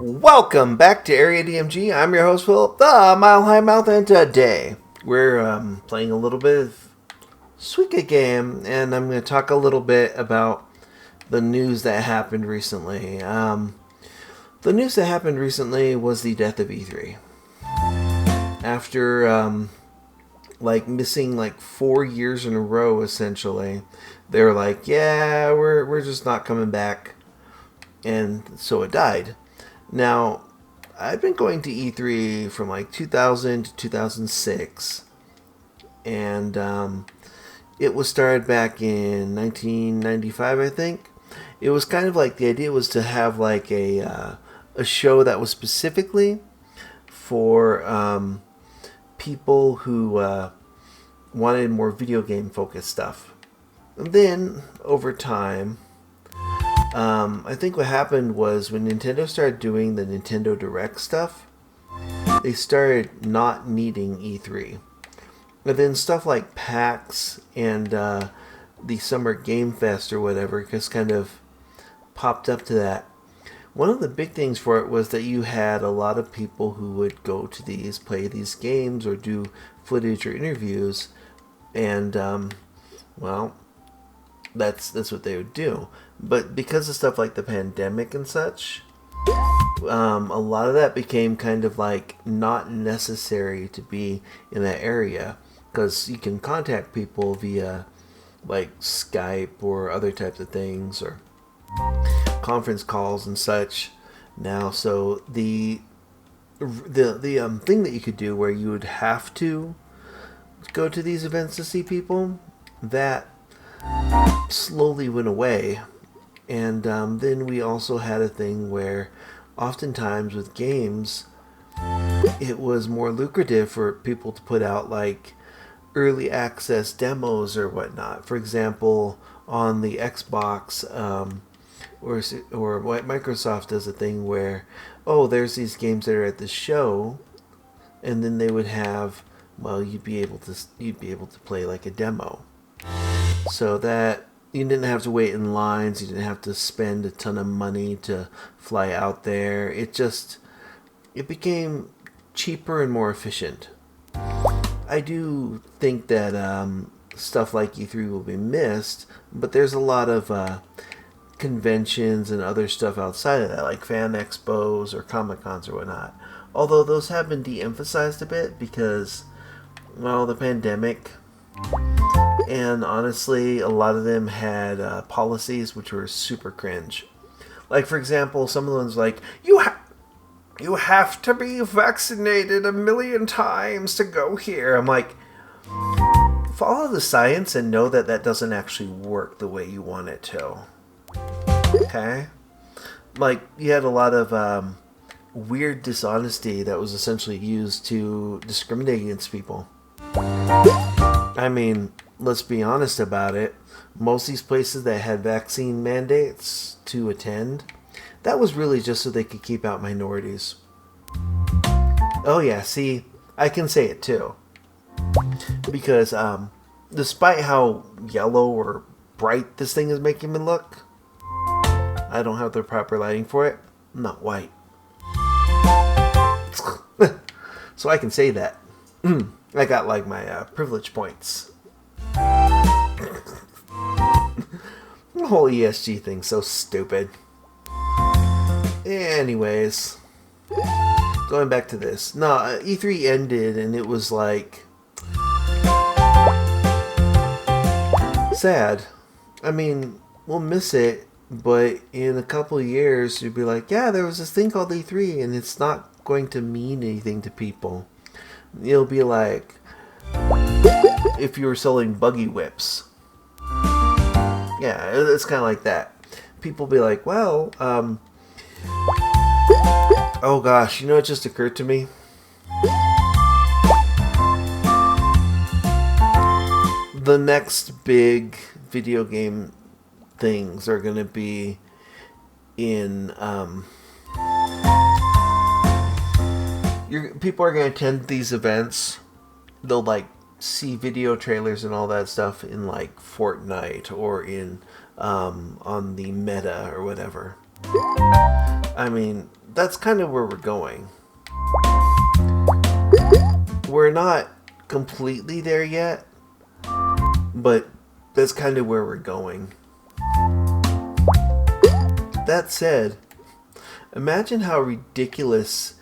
Welcome back to Area DMG. I'm your host, Philip, the Mile High Mouth, and today we're playing a little bit of Suika game, and I'm going to talk a little bit about the news that happened recently. The news that happened recently was the death of E3. After missing 4 years in a row, essentially, they were like, "Yeah, we're just not coming back," and so it died. Now, I've been going to E3 from 2000 to 2006, and it was started back in 1995, I think. It was kind of like the idea was to have a show that was specifically for people who wanted more video game focused stuff. And then over time, I think what happened was when Nintendo started doing the Nintendo Direct stuff, they started not needing E3. And then stuff like PAX and the Summer Game Fest or whatever just kind of popped up to that. One of the big things for it was that you had a lot of people who would go to these, play these games, or do footage or interviews, and, that's what they would do. But because of stuff like the pandemic and such, a lot of that became kind of not necessary to be in that area, because you can contact people via Skype or other types of things, or conference calls and such now. So the thing that you could do where you would have to go to these events to see people, that slowly went away. And then we also had a thing where oftentimes with games, it was more lucrative for people to put out early access demos or whatnot. For example, on the Xbox, or what Microsoft does a thing where, there's these games that are at the show, and then they would have, you'd be able to play a demo, so that you didn't have to wait in lines, you didn't have to spend a ton of money to fly out there. It became cheaper and more efficient. I do think that stuff like E3 will be missed, but there's a lot of conventions and other stuff outside of that, like fan expos or Comic-Cons or whatnot. Although those have been de-emphasized a bit because, the pandemic. And honestly, a lot of them had policies which were super cringe. For example, some of the ones you have to be vaccinated 1,000,000 times to go here. I'm like, follow the science and know that that doesn't actually work the way you want it to. Okay? You had a lot of weird dishonesty that was essentially used to discriminate against people. I mean, let's be honest about it. Most of these places that had vaccine mandates to attend, that was really just so they could keep out minorities. Oh yeah, see, I can say it too. Because despite how yellow or bright this thing is making me look, I don't have the proper lighting for it. I'm not white. So I can say that. I got my privilege points. The whole ESG thing's so stupid. Anyways, going back to this. No, E3 ended and it was sad. I mean, we'll miss it, but in a couple of years you'd be like, yeah, there was this thing called E3 and it's not going to mean anything to people. It'll be like if you were selling buggy whips. Yeah, it's kind of like that. People be like, well, oh gosh, it just occurred to me? The next big video game things are going to be in, people are going to attend these events. They'll see video trailers and all that stuff in Fortnite or in on the Meta or whatever. I mean, that's kind of where we're going. We're not completely there yet, but that's kind of where we're going. That said, imagine how ridiculous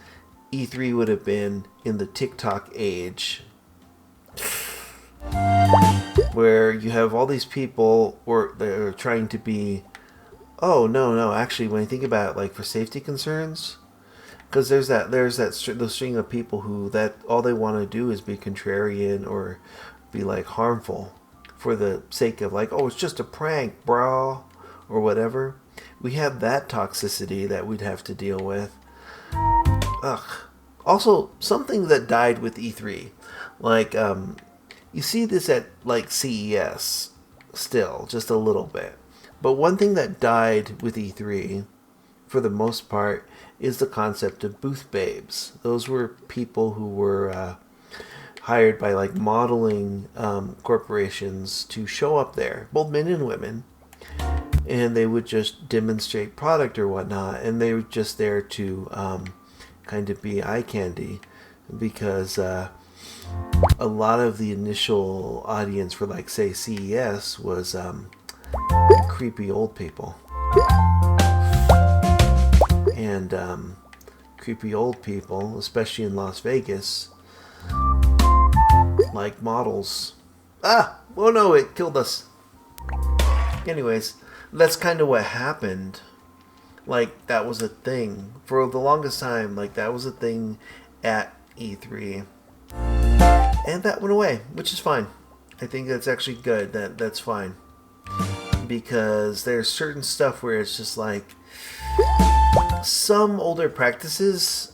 E3 would have been in the TikTok age, where you have all these people that are trying to be, oh no, actually, when you think about it, like for safety concerns, because there's those string of people who that all they want to do is be contrarian or be like harmful for the sake of like, oh, it's just a prank, bro, or whatever. We have that toxicity that we'd have to deal with. Ugh. Also, something that died with E3, like you see this at like CES still, just a little bit. But one thing that died with E3, for the most part, is the concept of booth babes. Those were people who were hired by like modeling corporations to show up there, both men and women, and they would just demonstrate product or whatnot, and they were just there to kind of be eye candy, because a lot of the initial audience for like say CES was creepy old people. And creepy old people, especially in Las Vegas, like models. Ah! Oh no, it killed us. Anyways, that's kind of what happened. Like, that was a thing. For the longest time, like, that was a thing at E3. And that went away, which is fine. I think that's actually good. That's fine. Because there's certain stuff where it's just like, some older practices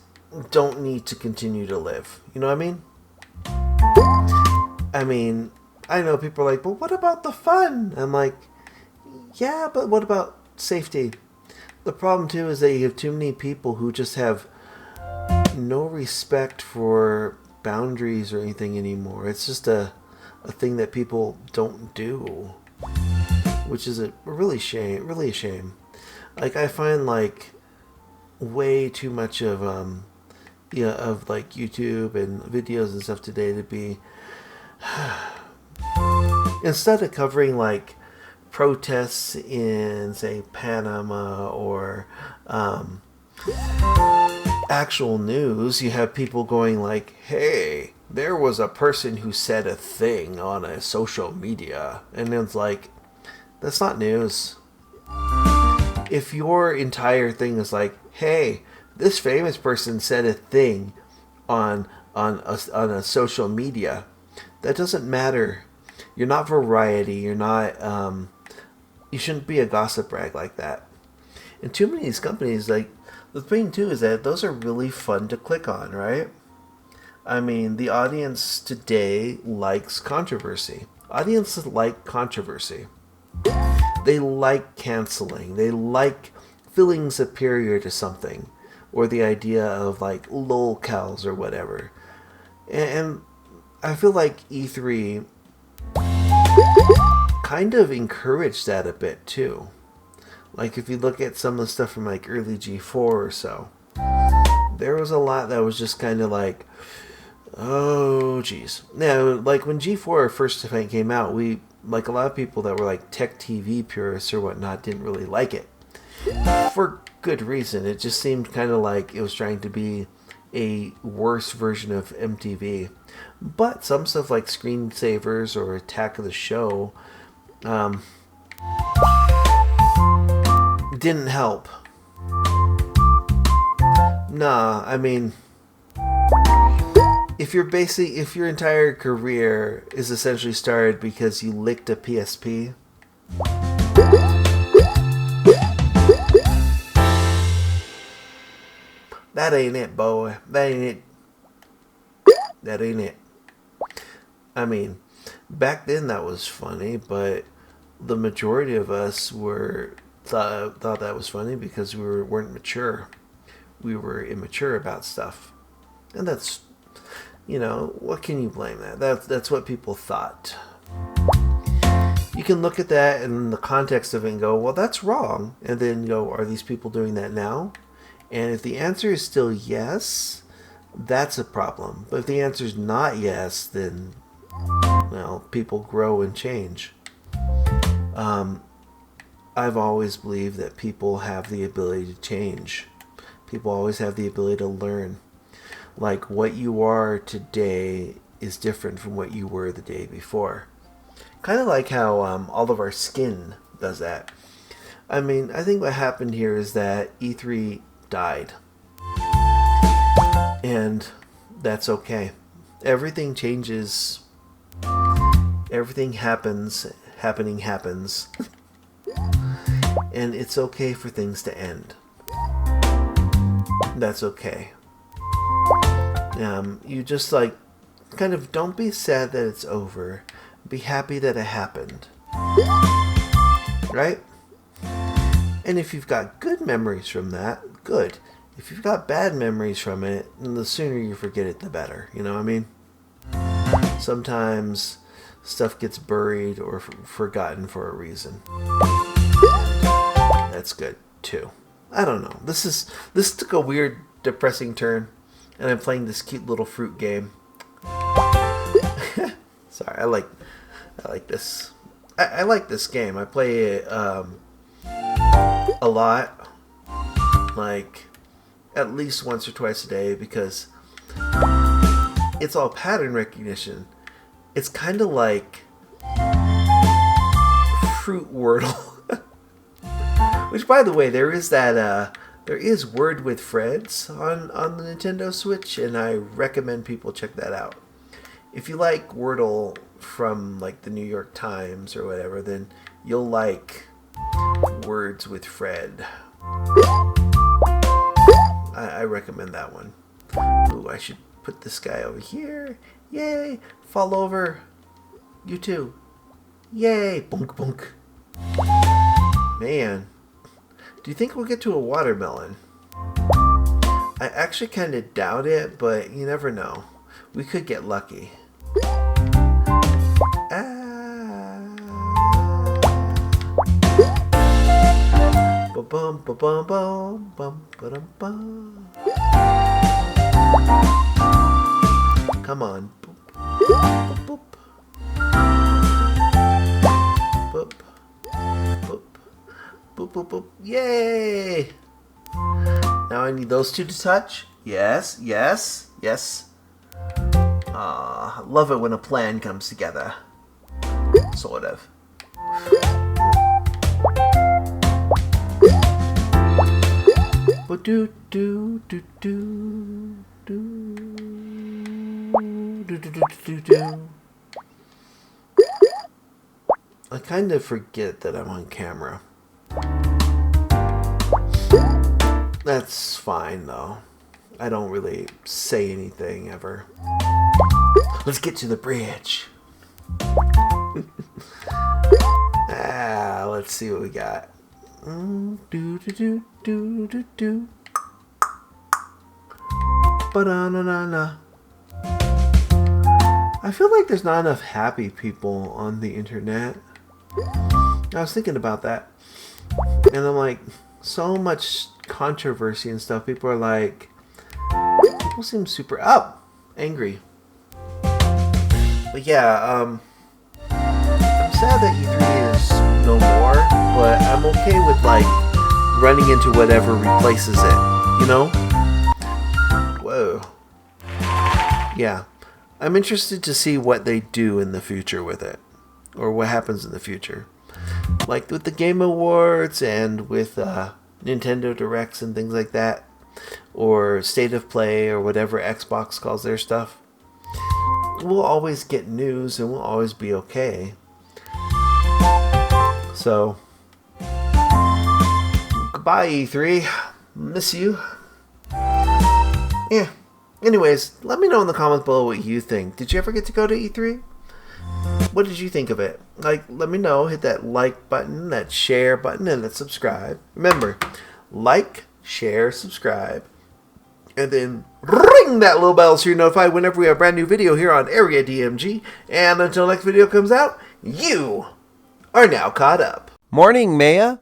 don't need to continue to live. You know what I mean, I know people are like, but what about the fun? I'm like, yeah, but what about safety? The problem too is that you have too many people who just have no respect for boundaries or anything anymore. It's just a thing that people don't do, which is really a shame. Like, I find like way too much of of like YouTube and videos and stuff today to be instead of covering like protests in say Panama or actual news, you have people going like, hey, there was a person who said a thing on a social media, and it's like, that's not news. If your entire thing is like, hey, this famous person said a thing on a social media, that doesn't matter. You're not variety. You're not. You shouldn't be a gossip rag like that. And too many of these companies, like, the thing too is that those are really fun to click on, right? I mean, the audience today likes controversy. Audiences like controversy. They like canceling. They like feeling superior to something, or the idea of like lolcows or whatever. And I feel like E3 kind of encouraged that a bit too. Like, if you look at some of the stuff from like early G4 or so, there was a lot that was just kind of like, oh geez. Now, like when G4 first came out, we, like, a lot of people that were like tech TV purists or whatnot didn't really like it. For good reason. It just seemed kind of like it was trying to be a worse version of MTV. But some stuff like Screensavers or Attack of the Show didn't help. Nah, I mean, if your entire career is essentially started because you licked a PSP, that ain't it, boy. That ain't it. I mean, back then that was funny, but the majority of us thought that was funny because we weren't mature. We were immature about stuff. And that's, what can you blame that? That's what people thought. You can look at that in the context of it and go, well, that's wrong. And then go, are these people doing that now? And if the answer is still yes, that's a problem. But if the answer is not yes, then, well, people grow and change. I've always believed that people have the ability to change. People always have the ability to learn. Like, what you are today is different from what you were the day before. Kind of like how all of our skin does that. I mean, I think what happened here is that E3 died. And that's okay. Everything changes. Everything happens. Happening happens. And it's okay for things to end. That's okay. You just like, kind of don't be sad that it's over. Be happy that it happened. Right? And if you've got good memories from that, good. If you've got bad memories from it, the sooner you forget it, the better. You know what I mean? Sometimes stuff gets buried or forgotten for a reason. That's good too. I don't know. This took a weird, depressing turn, and I'm playing this cute little fruit game. Sorry, I like this. I like this game. I play it a lot, like at least once or twice a day, because it's all pattern recognition. It's kind of like Fruit Wordle. Which, by the way, there is Word with Friends on the Nintendo Switch, and I recommend people check that out. If you like Wordle from like the New York Times or whatever, then you'll like Words with Fred. I recommend that one. Ooh, I should put this guy over here. Yay! Fall over. You too. Yay! Bunk bunk. Man. Do you think we'll get to a watermelon? I actually kind of doubt it, but you never know. We could get lucky. Ba-bum, ba-bum, bum, bum, ba-dum, bum. Come on. Boop, boop, boop. Boop. Boop, boop, boop. Yay! Now I need those two to touch. Yes, yes, yes. I love it when a plan comes together. Sort of. Do do do do do do do do do. I kind of forget that I'm on camera. That's fine though. I don't really say anything ever. Let's get to the bridge. Let's see what we got. Do do do do do do. Ba-da-na-na-na. I feel like there's not enough happy people on the internet. I was thinking about that. And I'm like, so much controversy and stuff. People are like, people seem super angry. But yeah, I'm sad that E3 is no more, but I'm okay with like running into whatever replaces it, you know? Whoa. Yeah. I'm interested to see what they do in the future with it, or what happens in the future. Like with the Game Awards and with Nintendo Directs and things like that, or State of Play, or whatever Xbox calls their stuff. We'll always get news and we'll always be okay. So, goodbye E3. Miss you. Yeah. Anyways, let me know in the comments below what you think. Did you ever get to go to E3? What did you think of it? Like, let me know. Hit that like button, that share button, and that subscribe. Remember, like, share, subscribe, and then ring that little bell so you're notified whenever we have a brand new video here on Area DMG. And until next video comes out, you are now caught up. Morning, Maya.